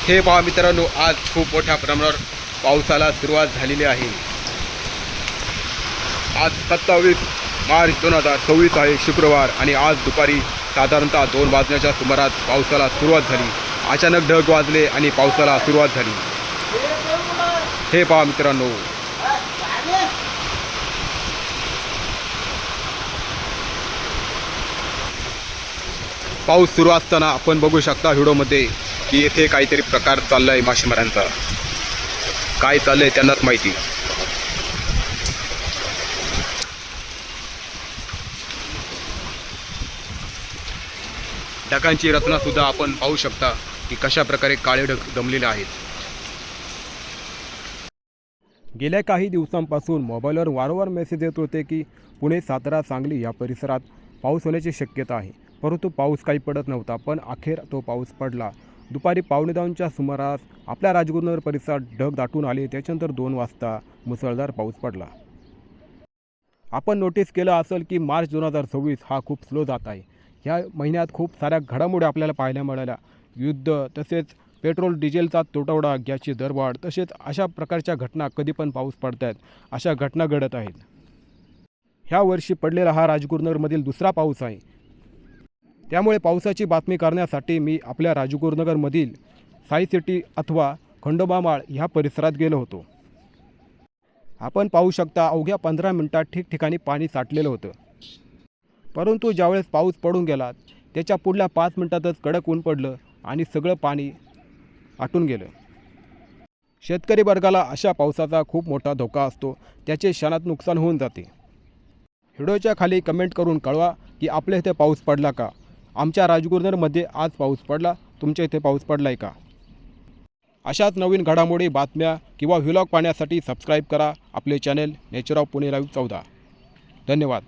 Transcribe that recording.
हे पहा मित्रांनो, आज खूप मोठ्या प्रमाणावर पावसाला सुरुवात झालेली आहे। आज 27 मार्च 2026 आहे, शुक्रवार, आणि आज दुपारी साधारणतः 2 वाजण्याच्या सुमारास पावसाला सुरुवात झाली। अचानक ढग वाजले आणि पावसाला सुरुवात झाली। हे पहा मित्रांनो, पाऊस सुरू असताना आपण बघू शकता व्हिडिओमध्ये की येथे काहीतरी प्रकार चाललाय मासेमारांचा। काय चाललंय त्यांनाच माहिती। ढगांची रचना सुद्धा आपण पाहू शकता की कशा प्रकारे काळे ढग जमलेले आहेत। गेल्या काही दिवसांपासून मोबाईलवर वारंवार मेसेज येत होते की पुणे, सातारा, सांगली या परिसरात पाऊस होण्याची शक्यता आहे, परंतु पाऊस काही पडत नव्हता। पण अखेर तो पाऊस पडला। दुपारी 1:15च्या सुमारास आपल्या राजगुरुनगर परिसरात ढग दाटून आले। त्याच्यानंतर 2 वाजता मुसळधार पाऊस पडला। आपण नोटीस केलं असेल की मार्च 2026 हा खूप स्लो जात आहे। ह्या महिन्यात खूप साऱ्या घडामोडी आपल्याला पाहायला मिळाल्या। युद्ध, तसेच पेट्रोल डिझेलचा तुटवडा, गॅसची दरवाढ, तसेच अशा प्रकारच्या घटना कधी पण पाऊस पडतायत अशा घटना घडत आहेत। ह्या वर्षी पडलेला हा राजगुरुनगरमधील दुसरा पाऊस आहे। त्यामुळे पावसाची बातमी करण्यासाठी मी आपल्या राजगुरुनगरमधील साई सिटी अथवा खंडोबामाळ ह्या परिसरात गेलो होतो। आपण पाहू शकता अवघ्या 15 मिनिटात ठिकठिकाणी पाणी साठलेलं होतं, परंतु ज्यावेळेस पाऊस पडून गेला त्याच्या पुढल्या 5 मिनिटातच कडक ऊन पडलं आणि सगळं पाणी आटून गेलं। शेतकरी वर्गाला अशा पावसाचा खूप मोठा धोका असतो, त्याचे क्षणात नुकसान होऊन जाते। व्हिडिओच्या खाली कमेंट करून कळवा की आपल्या इथे पाऊस पडला का? आमच्या राजगुरुनगरमध्ये आज पाऊस पडला, तुमच्या इथे पाऊस पडला आहे का? अशाच नवीन घडामोडी, बातम्या किंवा व्लॉग पाहण्यासाठी सबस्क्राईब करा आपले channel nature of Pune live 14। धन्यवाद।